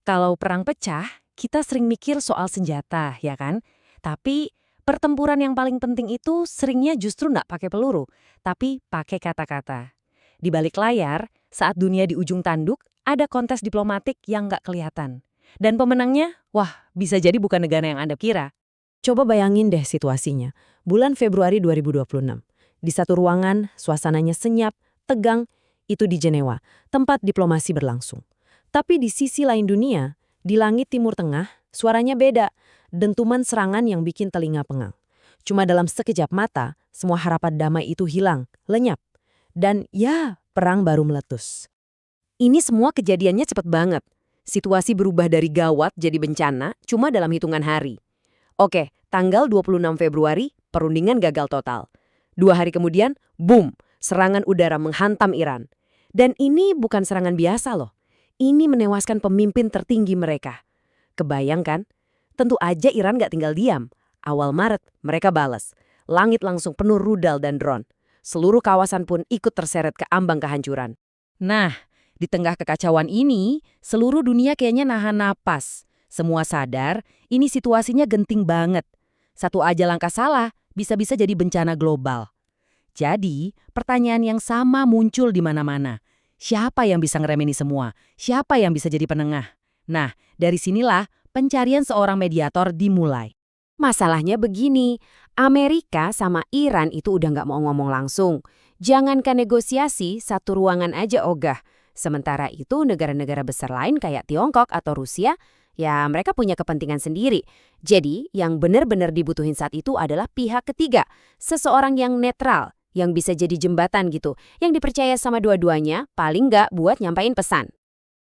Kalau perang pecah, kita sering mikir soal senjata, ya kan? Tapi pertempuran yang paling penting itu seringnya justru nggak pakai peluru, tapi pakai kata-kata. Di balik layar, saat dunia di ujung tanduk, ada kontes diplomatik yang nggak kelihatan. Dan pemenangnya, wah, bisa jadi bukan negara yang Anda kira. Coba bayangin deh situasinya. Bulan Februari 2026. Di satu ruangan, suasananya senyap, tegang, itu di Jenewa, tempat diplomasi berlangsung. Tapi di sisi lain dunia, di langit Timur Tengah, suaranya beda. Dentuman serangan yang bikin telinga pengang. Cuma dalam sekejap mata, semua harapan damai itu hilang, lenyap. Dan ya, perang baru meletus. Ini semua kejadiannya cepet banget. Situasi berubah dari gawat jadi bencana cuma dalam hitungan hari. Oke, tanggal 26 Februari, perundingan gagal total. 2 hari kemudian, boom, serangan udara menghantam Iran. Dan ini bukan serangan biasa loh. Ini menewaskan pemimpin tertinggi mereka. Kebayangkan? Tentu aja Iran nggak tinggal diam. Awal Maret, mereka balas. Langit langsung penuh rudal dan drone. Seluruh kawasan pun ikut terseret ke ambang kehancuran. Nah, di tengah kekacauan ini, seluruh dunia kayaknya nahan napas. Semua sadar, ini situasinya genting banget. Satu aja langkah salah, bisa-bisa jadi bencana global. Jadi, pertanyaan yang sama muncul di mana-mana. Siapa yang bisa ngeremen ini semua? Siapa yang bisa jadi penengah? Nah, dari sinilah pencarian seorang mediator dimulai. Masalahnya begini, Amerika sama Iran itu udah nggak mau ngomong langsung. Jangankan negosiasi, satu ruangan aja ogah. Sementara itu negara-negara besar lain kayak Tiongkok atau Rusia, ya mereka punya kepentingan sendiri. Jadi yang benar-benar dibutuhin saat itu adalah pihak ketiga, seseorang yang netral, yang bisa jadi jembatan gitu, yang dipercaya sama dua-duanya, paling nggak buat nyampain pesan.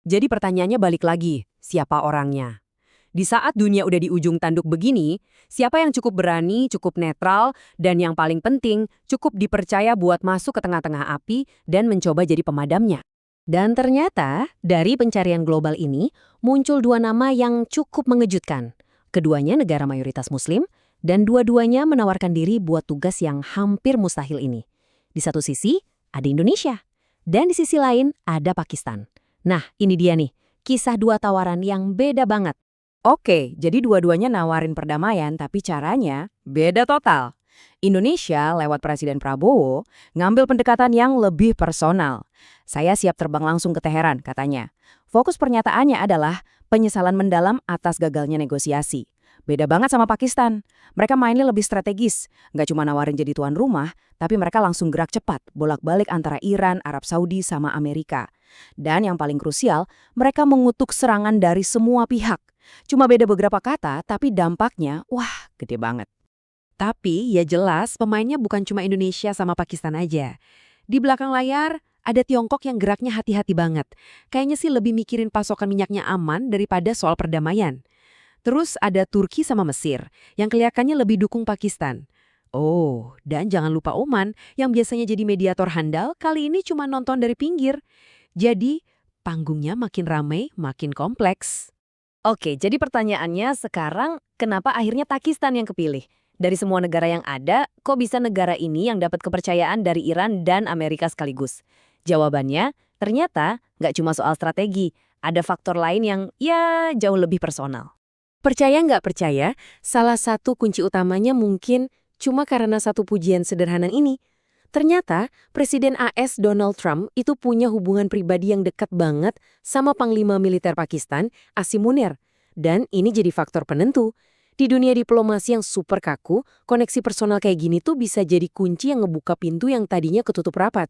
Jadi pertanyaannya balik lagi, siapa orangnya? Di saat dunia udah di ujung tanduk begini, siapa yang cukup berani, cukup netral, dan yang paling penting, cukup dipercaya buat masuk ke tengah-tengah api dan mencoba jadi pemadamnya? Dan ternyata, dari pencarian global ini, muncul 2 nama yang cukup mengejutkan. Keduanya negara mayoritas Muslim, dan dua-duanya menawarkan diri buat tugas yang hampir mustahil ini. Di satu sisi, ada Indonesia. Dan di sisi lain, ada Pakistan. Nah, ini dia nih, kisah 2 tawaran yang beda banget. Oke, jadi dua-duanya nawarin perdamaian, tapi caranya beda total. Indonesia lewat Presiden Prabowo ngambil pendekatan yang lebih personal. Saya siap terbang langsung ke Teheran, katanya. Fokus pernyataannya adalah penyesalan mendalam atas gagalnya negosiasi. Beda banget sama Pakistan. Mereka mainnya lebih strategis. Nggak cuma nawarin jadi tuan rumah, tapi mereka langsung gerak cepat, bolak-balik antara Iran, Arab Saudi, sama Amerika. Dan yang paling krusial, mereka mengutuk serangan dari semua pihak. Cuma beda beberapa kata, tapi dampaknya, wah, gede banget. Tapi ya jelas pemainnya bukan cuma Indonesia sama Pakistan aja. Di belakang layar, ada Tiongkok yang geraknya hati-hati banget. Kayaknya sih lebih mikirin pasokan minyaknya aman daripada soal perdamaian. Terus ada Turki sama Mesir, yang kelihatannya lebih dukung Pakistan. Oh, dan jangan lupa Oman, yang biasanya jadi mediator handal, kali ini cuma nonton dari pinggir. Jadi, panggungnya makin ramai, makin kompleks. Oke, jadi pertanyaannya sekarang, kenapa akhirnya Pakistan yang kepilih? Dari semua negara yang ada, kok bisa negara ini yang dapat kepercayaan dari Iran dan Amerika sekaligus? Jawabannya, ternyata nggak cuma soal strategi, ada faktor lain yang ya jauh lebih personal. Percaya nggak percaya, salah satu kunci utamanya mungkin cuma karena satu pujian sederhana ini. Ternyata, Presiden AS Donald Trump itu punya hubungan pribadi yang dekat banget sama Panglima Militer Pakistan, Asim Munir. Dan ini jadi faktor penentu. Di dunia diplomasi yang super kaku, koneksi personal kayak gini tuh bisa jadi kunci yang ngebuka pintu yang tadinya ketutup rapat.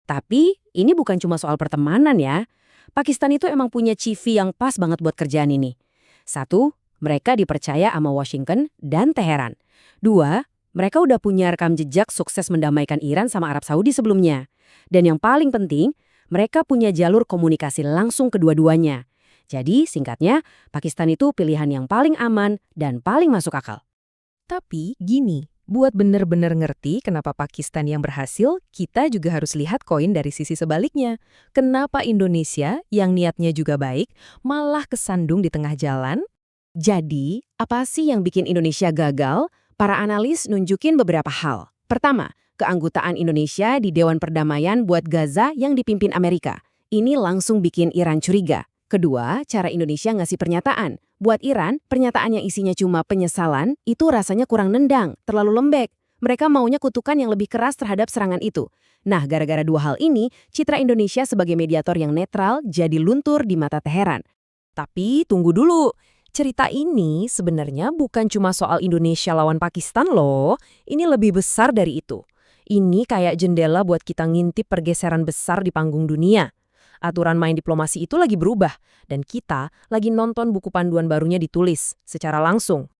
Tapi, ini bukan cuma soal pertemanan ya. Pakistan itu emang punya CV yang pas banget buat kerjaan ini. 1, mereka dipercaya sama Washington dan Teheran. 2, mereka udah punya rekam jejak sukses mendamaikan Iran sama Arab Saudi sebelumnya. Dan yang paling penting, mereka punya jalur komunikasi langsung kedua-duanya. Jadi, singkatnya, Pakistan itu pilihan yang paling aman dan paling masuk akal. Tapi, gini, buat bener-bener ngerti kenapa Pakistan yang berhasil, kita juga harus lihat koin dari sisi sebaliknya. Kenapa Indonesia, yang niatnya juga baik, malah kesandung di tengah jalan? Jadi, apa sih yang bikin Indonesia gagal? Para analis nunjukin beberapa hal. Pertama, keanggotaan Indonesia di Dewan Perdamaian buat Gaza yang dipimpin Amerika. Ini langsung bikin Iran curiga. Kedua, cara Indonesia ngasih pernyataan. Buat Iran, pernyataan yang isinya cuma penyesalan itu rasanya kurang nendang, terlalu lembek. Mereka maunya kutukan yang lebih keras terhadap serangan itu. Nah, gara-gara dua hal ini, citra Indonesia sebagai mediator yang netral jadi luntur di mata Teheran. Tapi tunggu dulu, cerita ini sebenarnya bukan cuma soal Indonesia lawan Pakistan loh, ini lebih besar dari itu. Ini kayak jendela buat kita ngintip pergeseran besar di panggung dunia. Aturan main diplomasi itu lagi berubah, dan kita lagi nonton buku panduan barunya ditulis secara langsung.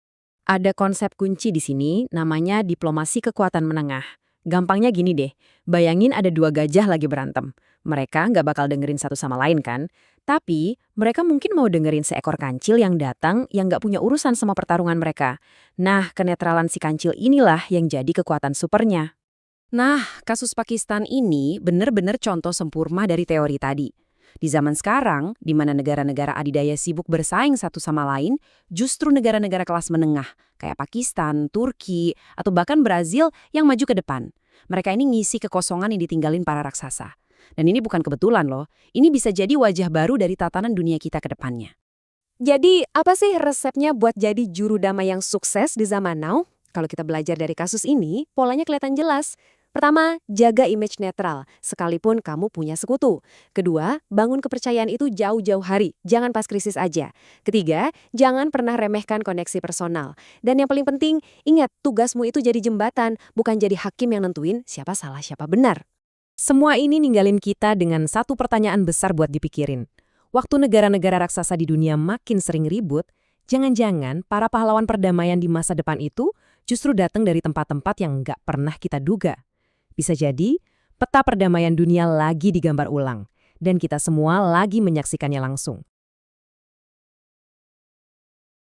Ada konsep kunci di sini, namanya diplomasi kekuatan menengah. Gampangnya gini deh, bayangin ada dua gajah lagi berantem. Mereka nggak bakal dengerin satu sama lain kan? Tapi mereka mungkin mau dengerin seekor kancil yang datang yang nggak punya urusan sama pertarungan mereka. Nah, kenetralan si kancil inilah yang jadi kekuatan supernya. Nah, kasus Pakistan ini bener-bener contoh sempurna dari teori tadi. Di zaman sekarang, di mana negara-negara adidaya sibuk bersaing satu sama lain, justru negara-negara kelas menengah, kayak Pakistan, Turki, atau bahkan Brazil yang maju ke depan. Mereka ini ngisi kekosongan yang ditinggalin para raksasa. Dan ini bukan kebetulan loh, ini bisa jadi wajah baru dari tatanan dunia kita ke depannya. Jadi, apa sih resepnya buat jadi juru damai yang sukses di zaman now? Kalau kita belajar dari kasus ini, polanya kelihatan jelas. Pertama, jaga image netral, sekalipun kamu punya sekutu. Kedua, bangun kepercayaan itu jauh-jauh hari, jangan pas krisis aja. Ketiga, jangan pernah remehkan koneksi personal. Dan yang paling penting, ingat tugasmu itu jadi jembatan, bukan jadi hakim yang nentuin siapa salah siapa benar. Semua ini ninggalin kita dengan satu pertanyaan besar buat dipikirin. Waktu negara-negara raksasa di dunia makin sering ribut, jangan-jangan para pahlawan perdamaian di masa depan itu justru datang dari tempat-tempat yang nggak pernah kita duga. Bisa jadi, peta perdamaian dunia lagi digambar ulang, dan kita semua lagi menyaksikannya langsung.